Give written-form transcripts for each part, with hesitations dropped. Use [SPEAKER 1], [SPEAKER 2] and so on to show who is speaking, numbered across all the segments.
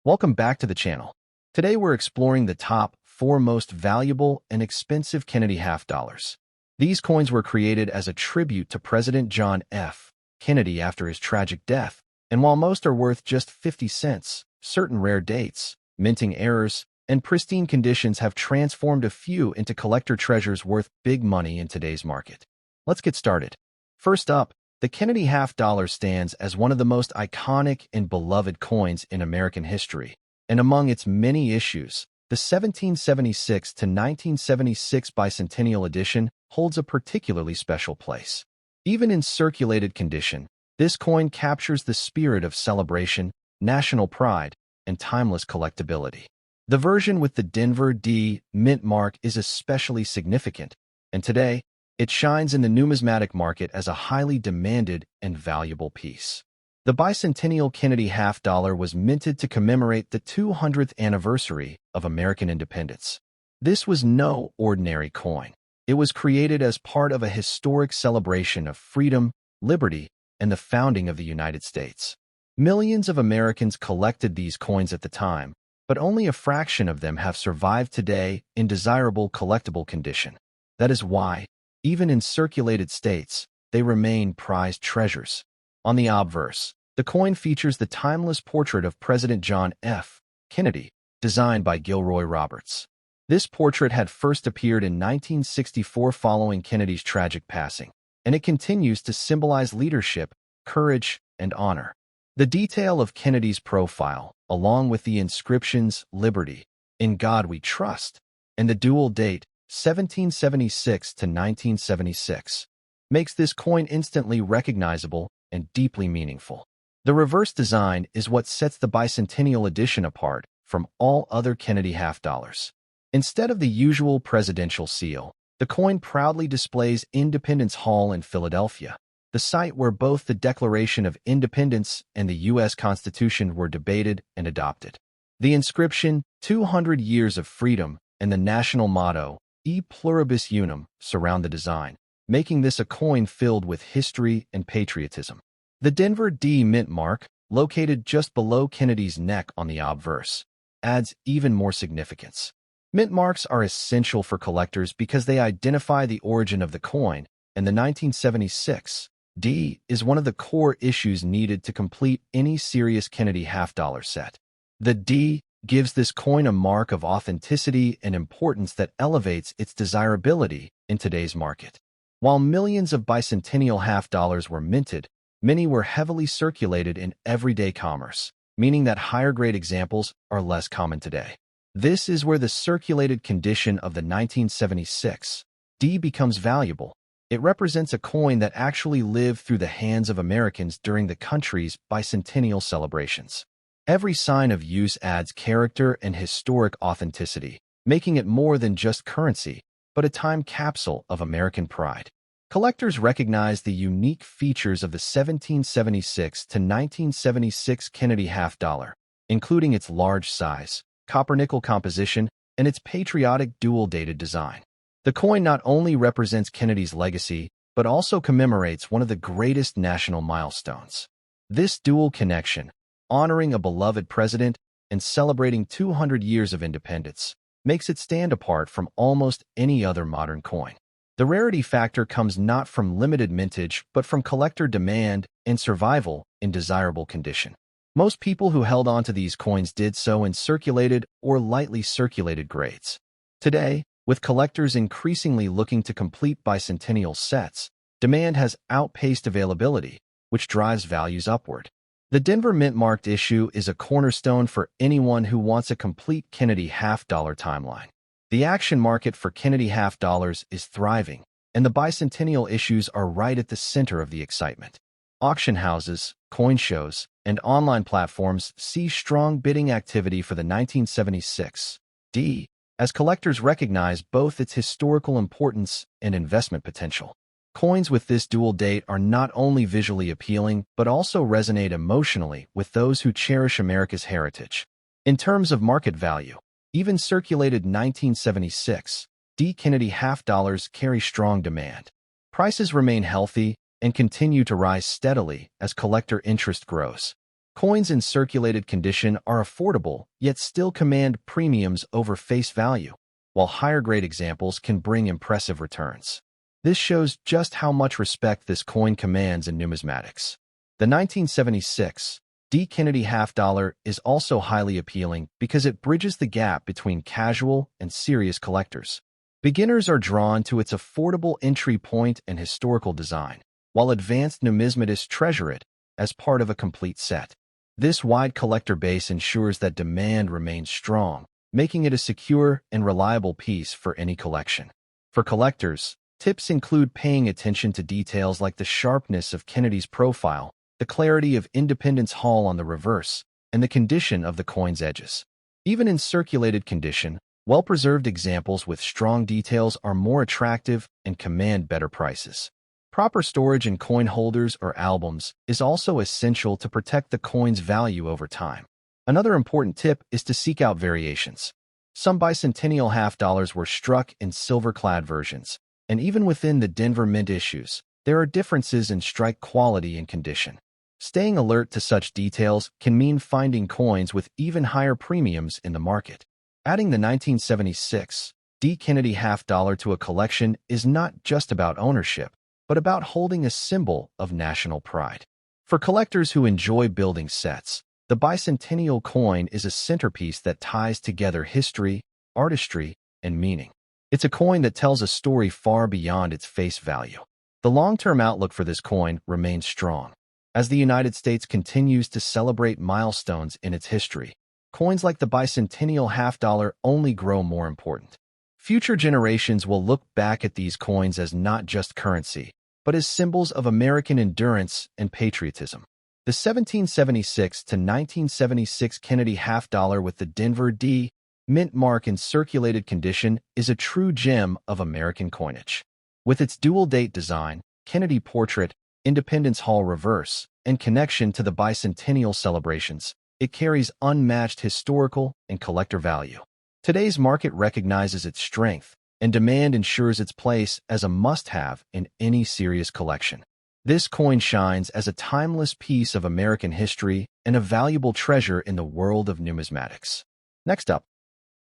[SPEAKER 1] Welcome back to the channel. Today we're exploring the top 4 most valuable and expensive Kennedy half dollars. These coins were created as a tribute to President John F. Kennedy after his tragic death, and while most are worth just 50 cents, certain rare dates, minting errors, and pristine conditions have transformed a few into collector treasures worth big money in today's market. Let's get started. First up, the Kennedy half dollar stands as one of the most iconic and beloved coins in American history, and among its many issues, the 1776 to 1976 bicentennial edition holds a particularly special place. Even in circulated condition, this coin captures the spirit of celebration, national pride, and timeless collectability. The version with the Denver D mint mark is especially significant, and today, it shines in the numismatic market as a highly demanded and valuable piece. The bicentennial Kennedy half dollar was minted to commemorate the 200th anniversary of American independence. This was no ordinary coin. It was created as part of a historic celebration of freedom, liberty, and the founding of the United States. Millions of Americans collected these coins at the time, but only a fraction of them have survived today in desirable collectible condition. That is why, even in circulated states, they remain prized treasures. On the obverse, the coin features the timeless portrait of President John F. Kennedy, designed by Gilroy Roberts. This portrait had first appeared in 1964 following Kennedy's tragic passing, and it continues to symbolize leadership, courage, and honor. The detail of Kennedy's profile, along with the inscriptions "Liberty," "In God We Trust," and the dual date, 1776 to 1976, makes this coin instantly recognizable and deeply meaningful. The reverse design is what sets the bicentennial edition apart from all other Kennedy half dollars. Instead of the usual presidential seal, the coin proudly displays Independence Hall in Philadelphia, the site where both the Declaration of Independence and the U.S. Constitution were debated and adopted. The inscription, 200 Years of Freedom, and the national motto, E pluribus unum, surround the design, making this a coin filled with history and patriotism. The Denver D mint mark, located just below Kennedy's neck on the obverse, adds even more significance. Mint marks are essential for collectors because they identify the origin of the coin, and the 1976 D is one of the core issues needed to complete any serious Kennedy half dollar set. The D gives this coin a mark of authenticity and importance that elevates its desirability in today's market. While millions of bicentennial half dollars were minted, many were heavily circulated in everyday commerce, meaning that higher-grade examples are less common today. This is where the circulated condition of the 1976 D becomes valuable. It represents a coin that actually lived through the hands of Americans during the country's bicentennial celebrations. Every sign of use adds character and historic authenticity, making it more than just currency, but a time capsule of American pride. Collectors recognize the unique features of the 1776 to 1976 Kennedy half dollar, including its large size, copper-nickel composition, and its patriotic dual-dated design. The coin not only represents Kennedy's legacy, but also commemorates one of the greatest national milestones. This dual connection, honoring a beloved president and celebrating 200 years of independence, makes it stand apart from almost any other modern coin. The rarity factor comes not from limited mintage but from collector demand and survival in desirable condition. Most people who held onto these coins did so in circulated or lightly circulated grades. Today, with collectors increasingly looking to complete bicentennial sets, demand has outpaced availability, which drives values upward. The Denver mint-marked issue is a cornerstone for anyone who wants a complete Kennedy half-dollar timeline. The action market for Kennedy half dollars is thriving, and the bicentennial issues are right at the center of the excitement. Auction houses, coin shows, and online platforms see strong bidding activity for the 1976 D, as collectors recognize both its historical importance and investment potential. Coins with this dual date are not only visually appealing, but also resonate emotionally with those who cherish America's heritage. In terms of market value, even circulated 1976 D Kennedy half dollars carry strong demand. Prices remain healthy and continue to rise steadily as collector interest grows. Coins in circulated condition are affordable, yet still command premiums over face value, while higher-grade examples can bring impressive returns. This shows just how much respect this coin commands in numismatics. The 1976 D. Kennedy half dollar is also highly appealing because it bridges the gap between casual and serious collectors. Beginners are drawn to its affordable entry point and historical design, while advanced numismatists treasure it as part of a complete set. This wide collector base ensures that demand remains strong, making it a secure and reliable piece for any collection. For collectors, tips include paying attention to details like the sharpness of Kennedy's profile, the clarity of Independence Hall on the reverse, and the condition of the coin's edges. Even in circulated condition, well-preserved examples with strong details are more attractive and command better prices. Proper storage in coin holders or albums is also essential to protect the coin's value over time. Another important tip is to seek out variations. Some bicentennial half dollars were struck in silver-clad versions, and even within the Denver Mint issues, there are differences in strike quality and condition. Staying alert to such details can mean finding coins with even higher premiums in the market. Adding the 1976 D. Kennedy half dollar to a collection is not just about ownership, but about holding a symbol of national pride. For collectors who enjoy building sets, the bicentennial coin is a centerpiece that ties together history, artistry, and meaning. It's a coin that tells a story far beyond its face value. The long-term outlook for this coin remains strong. As the United States continues to celebrate milestones in its history, coins like the bicentennial half dollar only grow more important. Future generations will look back at these coins as not just currency, but as symbols of American endurance and patriotism. The 1776 to 1976 Kennedy half dollar with the Denver D. Mint mark in circulated condition is a true gem of American coinage. With its dual-date design, Kennedy portrait, Independence Hall reverse, and connection to the bicentennial celebrations, it carries unmatched historical and collector value. Today's market recognizes its strength, and demand ensures its place as a must-have in any serious collection. This coin shines as a timeless piece of American history and a valuable treasure in the world of numismatics. Next up,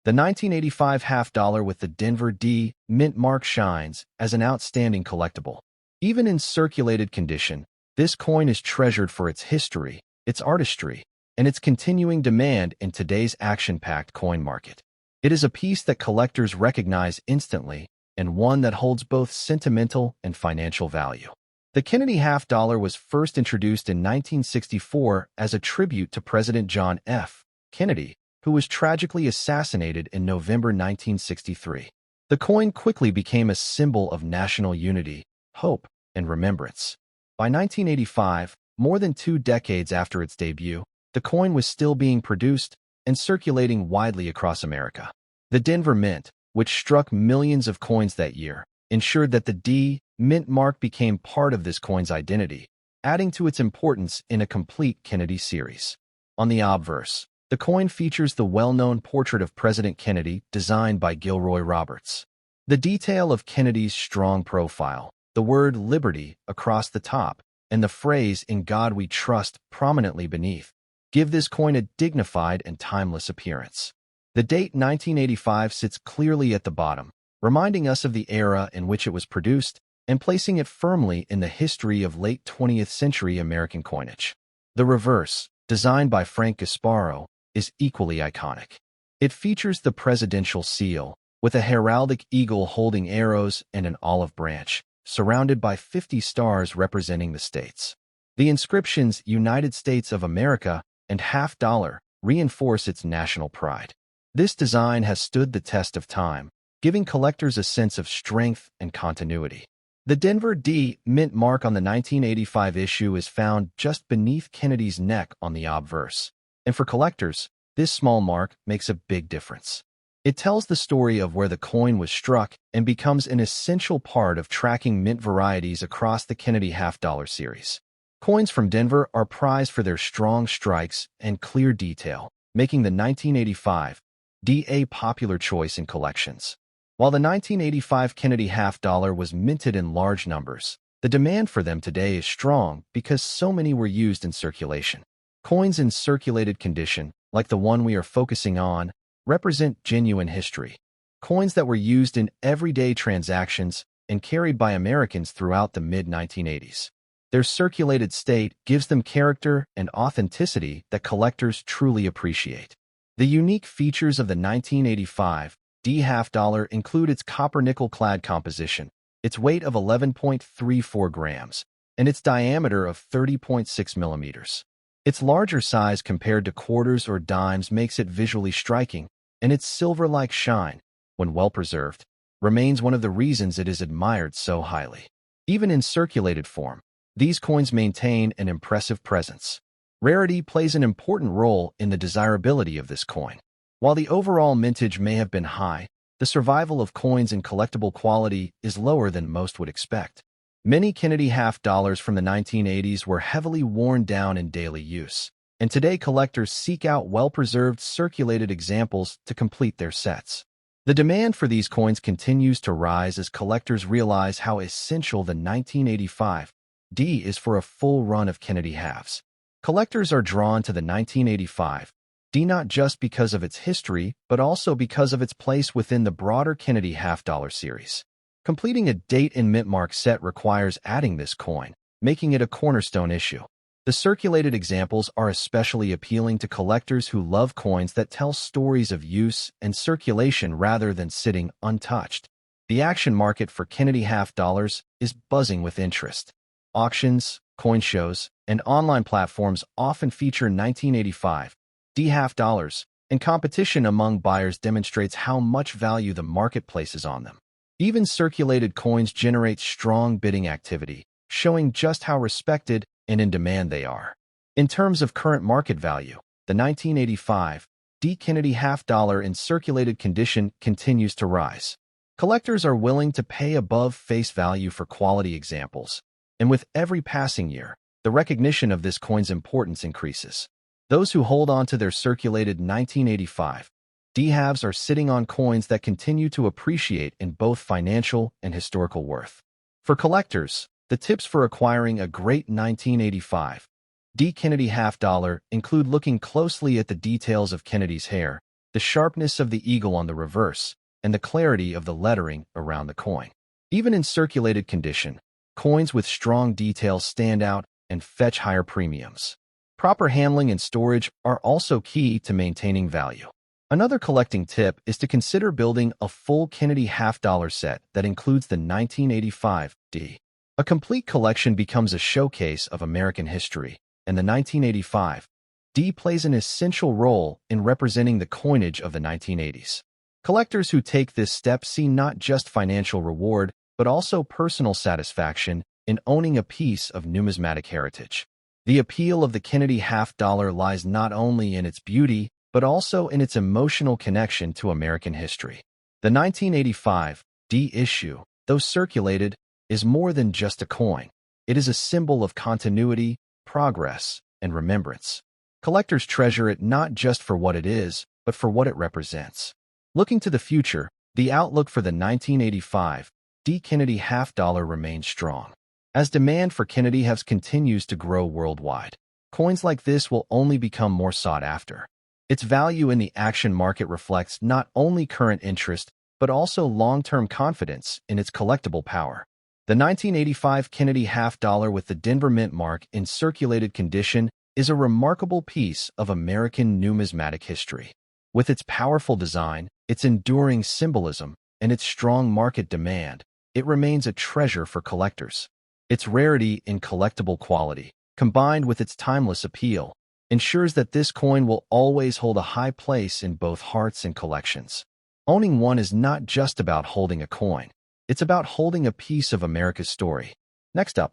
[SPEAKER 1] the 1985 half dollar with the Denver D. Mint mark shines as an outstanding collectible. Even in circulated condition, this coin is treasured for its history, its artistry, and its continuing demand in today's action-packed coin market. It is a piece that collectors recognize instantly and one that holds both sentimental and financial value. The Kennedy half dollar was first introduced in 1964 as a tribute to President John F. Kennedy, who was tragically assassinated in November 1963. The coin quickly became a symbol of national unity, hope, and remembrance. By 1985, more than 2 decades after its debut, the coin was still being produced and circulating widely across America. The Denver Mint, which struck millions of coins that year, ensured that the D. Mint mark became part of this coin's identity, adding to its importance in a complete Kennedy series. On the obverse, the coin features the well-known portrait of President Kennedy designed by Gilroy Roberts. The detail of Kennedy's strong profile, the word liberty across the top, and the phrase "In God We Trust" prominently beneath, give this coin a dignified and timeless appearance. The date 1985 sits clearly at the bottom, reminding us of the era in which it was produced and placing it firmly in the history of late 20th century American coinage. The reverse, designed by Frank Gasparo, is equally iconic. It features the presidential seal, with a heraldic eagle holding arrows and an olive branch, surrounded by 50 stars representing the states. The inscriptions "United States of America" and half dollar reinforce its national pride. This design has stood the test of time, giving collectors a sense of strength and continuity. The Denver D. Mint mark on the 1985 issue is found just beneath Kennedy's neck on the obverse, and for collectors, this small mark makes a big difference. It tells the story of where the coin was struck and becomes an essential part of tracking mint varieties across the Kennedy half dollar series. Coins from Denver are prized for their strong strikes and clear detail, making the 1985 D a popular choice in collections. While the 1985 Kennedy half dollar was minted in large numbers, the demand for them today is strong because so many were used in circulation. Coins in circulated condition, like the one we are focusing on, represent genuine history. Coins that were used in everyday transactions and carried by Americans throughout the mid-1980s. Their circulated state gives them character and authenticity that collectors truly appreciate. The unique features of the 1985 D half dollar include its copper-nickel clad composition, its weight of 11.34 grams, and its diameter of 30.6 millimeters. Its larger size compared to quarters or dimes makes it visually striking, and its silver-like shine, when well-preserved, remains one of the reasons it is admired so highly. Even in circulated form, these coins maintain an impressive presence. Rarity plays an important role in the desirability of this coin. While the overall mintage may have been high, the survival of coins in collectible quality is lower than most would expect. Many Kennedy half dollars from the 1980s were heavily worn down in daily use, and today collectors seek out well-preserved circulated examples to complete their sets. The demand for these coins continues to rise as collectors realize how essential the 1985 D is for a full run of Kennedy halves. Collectors are drawn to the 1985 D not just because of its history, but also because of its place within the broader Kennedy half-dollar series. Completing a date and mint mark set requires adding this coin, making it a cornerstone issue. The circulated examples are especially appealing to collectors who love coins that tell stories of use and circulation rather than sitting untouched. The action market for Kennedy half dollars is buzzing with interest. Auctions, coin shows, and online platforms often feature 1985 D half dollars, and competition among buyers demonstrates how much value the market places on them. Even circulated coins generate strong bidding activity, showing just how respected and in demand they are. In terms of current market value, the 1985 D Kennedy half dollar in circulated condition continues to rise. Collectors are willing to pay above face value for quality examples, and with every passing year, the recognition of this coin's importance increases. Those who hold on to their circulated 1985 D halves are sitting on coins that continue to appreciate in both financial and historical worth. For collectors, the tips for acquiring a great 1985 D Kennedy half dollar include looking closely at the details of Kennedy's hair, the sharpness of the eagle on the reverse, and the clarity of the lettering around the coin. Even in circulated condition, coins with strong details stand out and fetch higher premiums. Proper handling and storage are also key to maintaining value. Another collecting tip is to consider building a full Kennedy half dollar set that includes the 1985 D. A complete collection becomes a showcase of American history, and the 1985 D plays an essential role in representing the coinage of the 1980s. Collectors who take this step see not just financial reward, but also personal satisfaction in owning a piece of numismatic heritage. The appeal of the Kennedy half dollar lies not only in its beauty, but also in its emotional connection to American history. The 1985 D issue, though circulated, is more than just a coin. It is a symbol of continuity, progress, and remembrance. Collectors treasure it not just for what it is, but for what it represents. Looking to the future, the outlook for the 1985 D Kennedy half dollar remains strong. As demand for Kennedy halves continues to grow worldwide, coins like this will only become more sought after. Its value in the action market reflects not only current interest, but also long-term confidence in its collectible power. The 1985 Kennedy half dollar with the Denver Mint mark in circulated condition is a remarkable piece of American numismatic history. With its powerful design, its enduring symbolism, and its strong market demand, it remains a treasure for collectors. Its rarity in collectible quality, combined with its timeless appeal, ensures that this coin will always hold a high place in both hearts and collections. Owning one is not just about holding a coin. It's about holding a piece of America's story. Next up,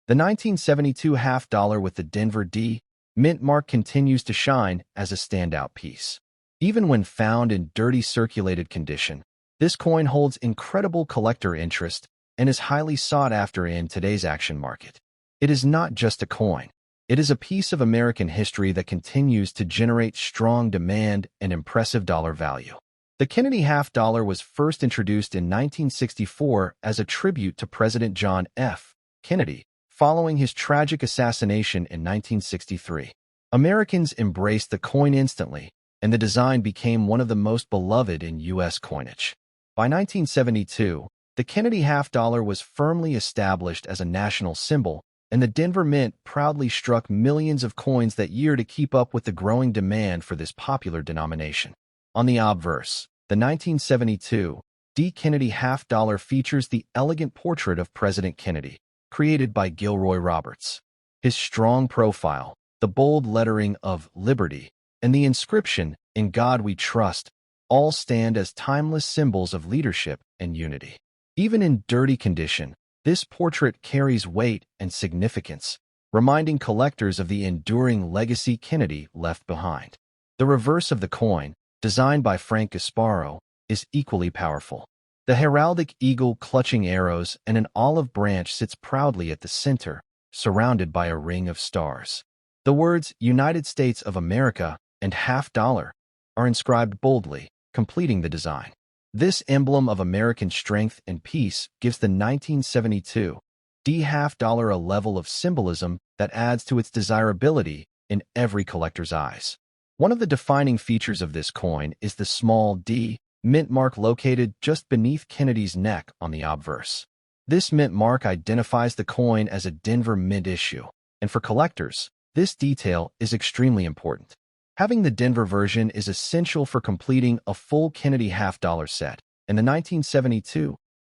[SPEAKER 1] the 1972 half dollar with the Denver D Mint mark continues to shine as a standout piece. Even when found in dirty circulated condition, this coin holds incredible collector interest and is highly sought after in today's action market. It is not just a coin. It is a piece of American history that continues to generate strong demand and impressive dollar value. The Kennedy half dollar was first introduced in 1964 as a tribute to President John F. Kennedy, following his tragic assassination in 1963. Americans embraced the coin instantly, and the design became one of the most beloved in U.S. coinage. By 1972, the Kennedy half-dollar was firmly established as a national symbol, and the Denver Mint proudly struck millions of coins that year to keep up with the growing demand for this popular denomination. On the obverse, the 1972 D. Kennedy half-dollar features the elegant portrait of President Kennedy, created by Gilroy Roberts. His strong profile, the bold lettering of Liberty, and the inscription, "In God We Trust," all stand as timeless symbols of leadership and unity. Even in dirty condition, this portrait carries weight and significance, reminding collectors of the enduring legacy Kennedy left behind. The reverse of the coin, designed by Frank Gasparo, is equally powerful. The heraldic eagle clutching arrows and an olive branch sits proudly at the center, surrounded by a ring of stars. The words United States of America and half-dollar are inscribed boldly, completing the design. This emblem of American strength and peace gives the 1972 D half-dollar a level of symbolism that adds to its desirability in every collector's eyes. One of the defining features of this coin is the small D mint mark located just beneath Kennedy's neck on the obverse. This mint mark identifies the coin as a Denver Mint issue, and for collectors, this detail is extremely important. Having the Denver version is essential for completing a full Kennedy half-dollar set, and the 1972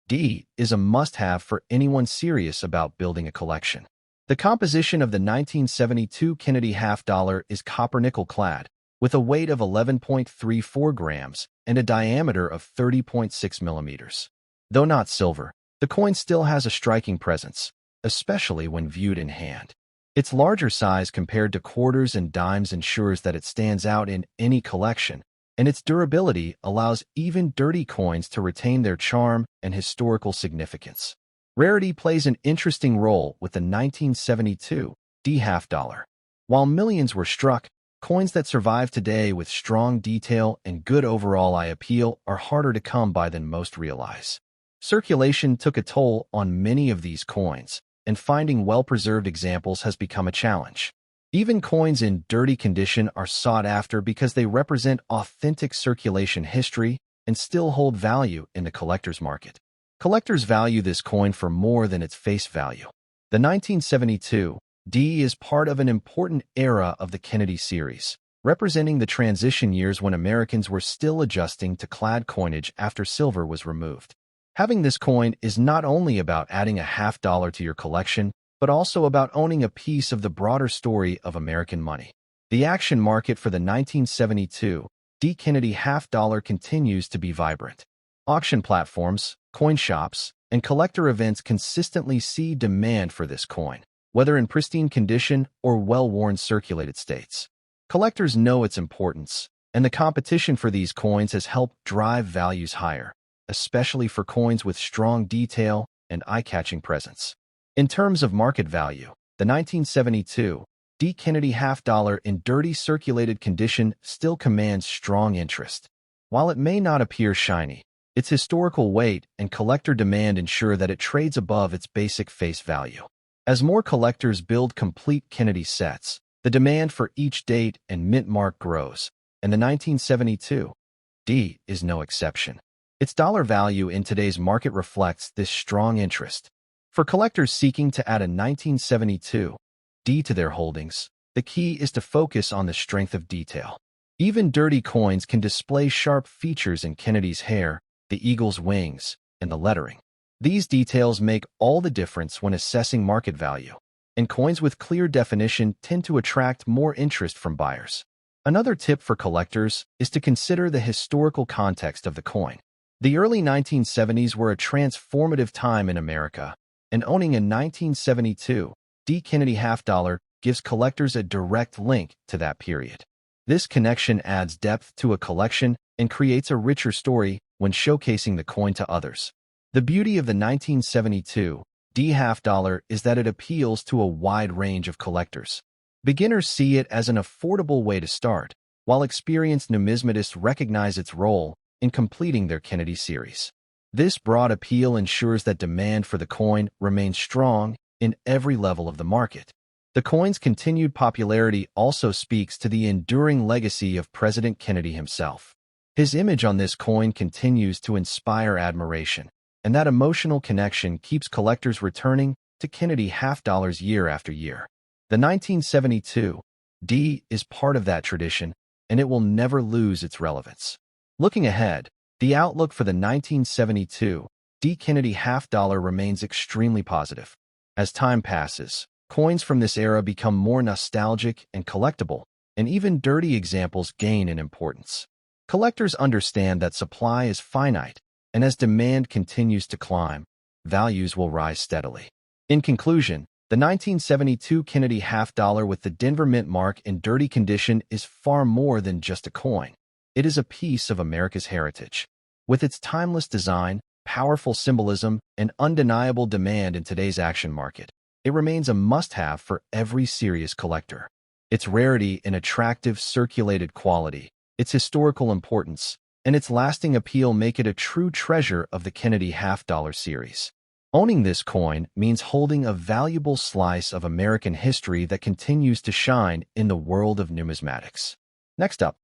[SPEAKER 1] D is a must-have for anyone serious about building a collection. The composition of the 1972 Kennedy half-dollar is copper-nickel clad, with a weight of 11.34 grams and a diameter of 30.6 millimeters. Though not silver, the coin still has a striking presence, especially when viewed in hand. Its larger size compared to quarters and dimes ensures that it stands out in any collection, and its durability allows even dirty coins to retain their charm and historical significance. Rarity plays an interesting role with the 1972 D half-dollar. While millions were struck, coins that survive today with strong detail and good overall eye appeal are harder to come by than most realize. Circulation took a toll on many of these coins, and finding well-preserved examples has become a challenge. Even coins in dirty condition are sought after because they represent authentic circulation history and still hold value in the collector's market. Collectors value this coin for more than its face value. The 1972 D is part of an important era of the Kennedy series, representing the transition years when Americans were still adjusting to clad coinage after silver was removed. Having this coin is not only about adding a half-dollar to your collection, but also about owning a piece of the broader story of American money. The action market for the 1972 D. Kennedy half-dollar continues to be vibrant. Auction platforms, coin shops, and collector events consistently see demand for this coin, whether in pristine condition or well-worn circulated states. Collectors know its importance, and the competition for these coins has helped drive values higher, especially for coins with strong detail and eye-catching presence. In terms of market value, the 1972 D. Kennedy half-dollar in dirty circulated condition still commands strong interest. While it may not appear shiny, its historical weight and collector demand ensure that it trades above its basic face value. As more collectors build complete Kennedy sets, the demand for each date and mint mark grows, and the 1972 D is no exception. Its dollar value in today's market reflects this strong interest. For collectors seeking to add a 1972 D to their holdings, the key is to focus on the strength of detail. Even dirty coins can display sharp features in Kennedy's hair, the eagle's wings, and the lettering. These details make all the difference when assessing market value, and coins with clear definition tend to attract more interest from buyers. Another tip for collectors is to consider the historical context of the coin. The early 1970s were a transformative time in America, and owning a 1972 D. Kennedy half-dollar gives collectors a direct link to that period. This connection adds depth to a collection and creates a richer story when showcasing the coin to others. The beauty of the 1972 D half-dollar is that it appeals to a wide range of collectors. Beginners see it as an affordable way to start, while experienced numismatists recognize its role in completing their Kennedy series. This broad appeal ensures that demand for the coin remains strong in every level of the market. The coin's continued popularity also speaks to the enduring legacy of President Kennedy himself. His image on this coin continues to inspire admiration, and that emotional connection keeps collectors returning to Kennedy half-dollars year after year. The 1972 D is part of that tradition, and it will never lose its relevance. Looking ahead, the outlook for the 1972 D Kennedy half-dollar remains extremely positive. As time passes, coins from this era become more nostalgic and collectible, and even dirty examples gain in importance. Collectors understand that supply is finite, and as demand continues to climb, values will rise steadily. In conclusion, the 1972 Kennedy half-dollar with the Denver Mint mark in dirty condition is far more than just a coin. It is a piece of America's heritage. With its timeless design, powerful symbolism, and undeniable demand in today's action market, it remains a must-have for every serious collector. Its rarity and attractive circulated quality, its historical importance, and its lasting appeal make it a true treasure of the Kennedy half-dollar series. Owning this coin means holding a valuable slice of American history that continues to shine in the world of numismatics. Next up,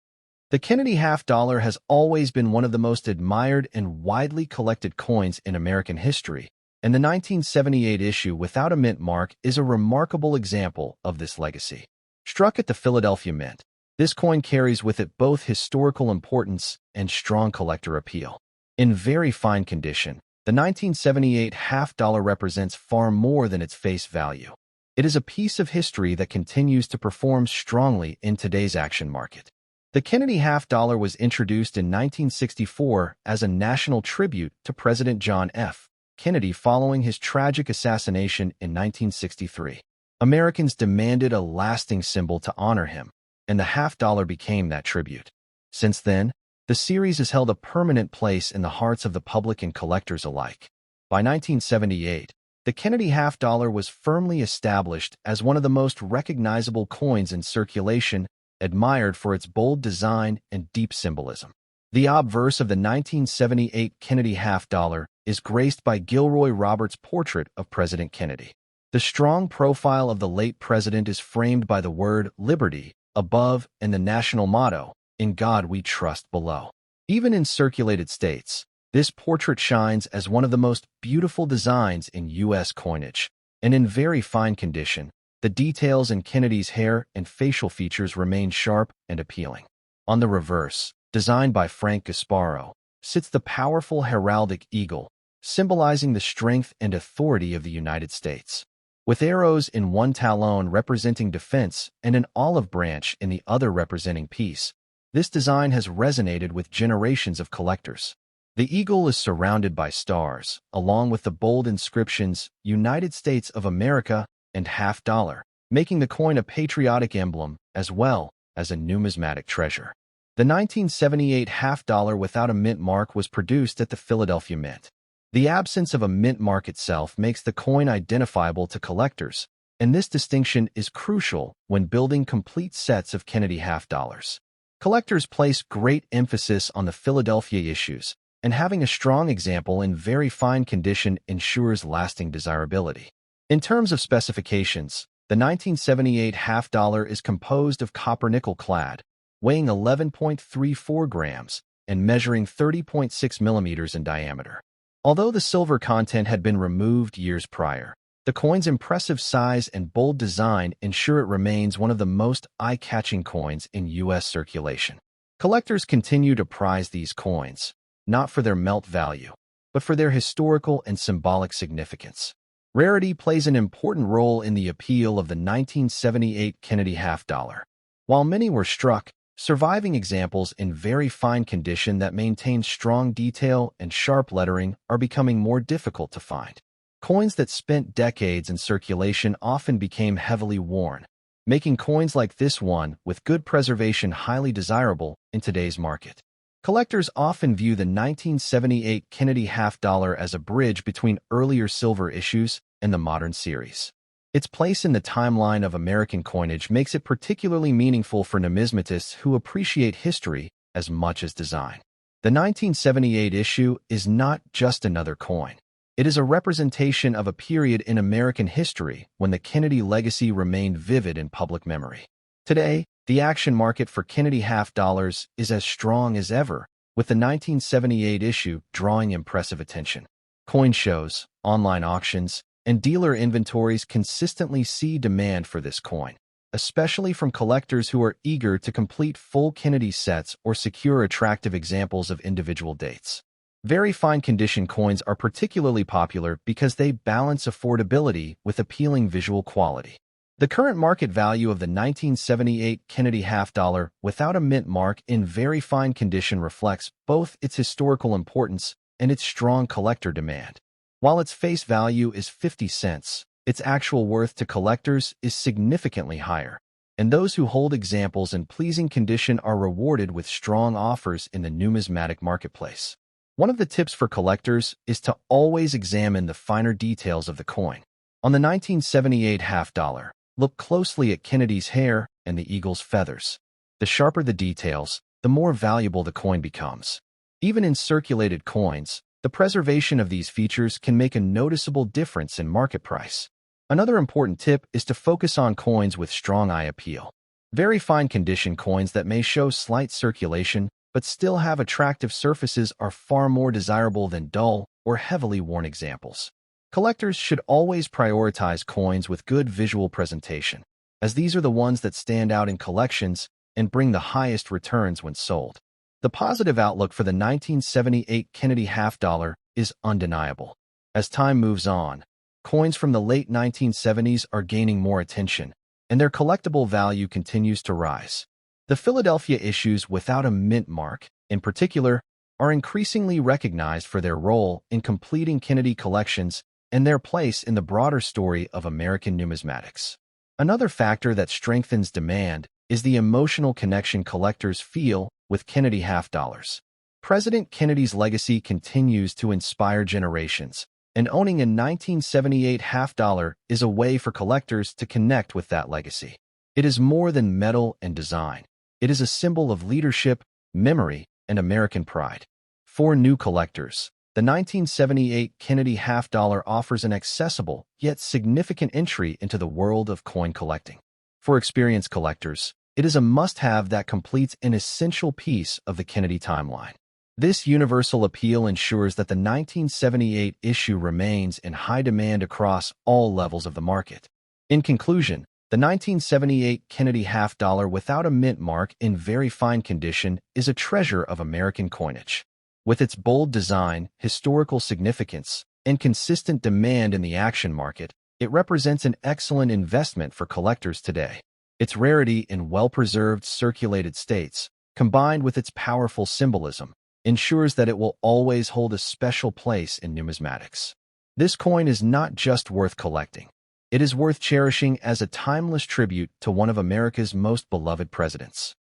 [SPEAKER 1] the Kennedy half-dollar has always been one of the most admired and widely collected coins in American history, and the 1978 issue without a mint mark is a remarkable example of this legacy. Struck at the Philadelphia Mint, this coin carries with it both historical importance and strong collector appeal. In very fine condition, the 1978 half-dollar represents far more than its face value. It is a piece of history that continues to perform strongly in today's action market. The Kennedy half-dollar was introduced in 1964 as a national tribute to President John F. Kennedy following his tragic assassination in 1963. Americans demanded a lasting symbol to honor him, and the half-dollar became that tribute. Since then, the series has held a permanent place in the hearts of the public and collectors alike. By 1978, the Kennedy half-dollar was firmly established as one of the most recognizable coins in circulation, admired for its bold design and deep symbolism. The obverse of the 1978 Kennedy half-dollar is graced by Gilroy Roberts' portrait of President Kennedy. The strong profile of the late president is framed by the word liberty above and the national motto, "In God we trust," below. Even in circulated states, this portrait shines as one of the most beautiful designs in U.S. coinage, and in very fine condition, the details in Kennedy's hair and facial features remain sharp and appealing. On the reverse, designed by Frank Gasparo, sits the powerful heraldic eagle, symbolizing the strength and authority of the United States. With arrows in one talon representing defense and an olive branch in the other representing peace, this design has resonated with generations of collectors. The eagle is surrounded by stars, along with the bold inscriptions United States of America and half-dollar, making the coin a patriotic emblem as well as a numismatic treasure. The 1978 half-dollar without a mint mark was produced at the Philadelphia Mint. The absence of a mint mark itself makes the coin identifiable to collectors, and this distinction is crucial when building complete sets of Kennedy half-dollars. Collectors place great emphasis on the Philadelphia issues, and having a strong example in very fine condition ensures lasting desirability. In terms of specifications, the 1978 half-dollar is composed of copper-nickel clad, weighing 11.34 grams and measuring 30.6 millimeters in diameter. Although the silver content had been removed years prior, the coin's impressive size and bold design ensure it remains one of the most eye-catching coins in U.S. circulation. Collectors continue to prize these coins, not for their melt value, but for their historical and symbolic significance. Rarity plays an important role in the appeal of the 1978 Kennedy half-dollar. While many were struck, surviving examples in very fine condition that maintain strong detail and sharp lettering are becoming more difficult to find. Coins that spent decades in circulation often became heavily worn, making coins like this one with good preservation highly desirable in today's market. Collectors often view the 1978 Kennedy half-dollar as a bridge between earlier silver issues and the modern series. Its place in the timeline of American coinage makes it particularly meaningful for numismatists who appreciate history as much as design. The 1978 issue is not just another coin. It is a representation of a period in American history when the Kennedy legacy remained vivid in public memory. Today, the action market for Kennedy half dollars is as strong as ever, with the 1978 issue drawing impressive attention. Coin shows, online auctions, and dealer inventories consistently see demand for this coin, especially from collectors who are eager to complete full Kennedy sets or secure attractive examples of individual dates. Very fine condition coins are particularly popular because they balance affordability with appealing visual quality. The current market value of the 1978 Kennedy half dollar without a mint mark in very fine condition reflects both its historical importance and its strong collector demand. While its face value is 50 cents, its actual worth to collectors is significantly higher, and those who hold examples in pleasing condition are rewarded with strong offers in the numismatic marketplace. One of the tips for collectors is to always examine the finer details of the coin. On the 1978 half dollar, look closely at Kennedy's hair and the eagle's feathers. The sharper the details, the more valuable the coin becomes. Even in circulated coins, the preservation of these features can make a noticeable difference in market price. Another important tip is to focus on coins with strong eye appeal. Very fine condition coins that may show slight circulation but still have attractive surfaces are far more desirable than dull or heavily worn examples. Collectors should always prioritize coins with good visual presentation, as these are the ones that stand out in collections and bring the highest returns when sold. The positive outlook for the 1978 Kennedy half dollar is undeniable. As time moves on, coins from the late 1970s are gaining more attention, and their collectible value continues to rise. The Philadelphia issues without a mint mark, in particular, are increasingly recognized for their role in completing Kennedy collections and their place in the broader story of American numismatics. Another factor that strengthens demand is the emotional connection collectors feel with Kennedy half dollars. President Kennedy's legacy continues to inspire generations, and owning a 1978 half dollar is a way for collectors to connect with that legacy. It is more than metal and design. It is a symbol of leadership, memory, and American pride. For new collectors, the 1978 Kennedy half dollar offers an accessible yet significant entry into the world of coin collecting. For experienced collectors, it is a must-have that completes an essential piece of the Kennedy timeline. This universal appeal ensures that the 1978 issue remains in high demand across all levels of the market. In conclusion, the 1978 Kennedy half dollar without a mint mark in very fine condition is a treasure of American coinage. With its bold design, historical significance, and consistent demand in the action market, it represents an excellent investment for collectors today. Its rarity in well-preserved circulated states, combined with its powerful symbolism, ensures that it will always hold a special place in numismatics. This coin is not just worth collecting. It is worth cherishing as a timeless tribute to one of America's most beloved presidents.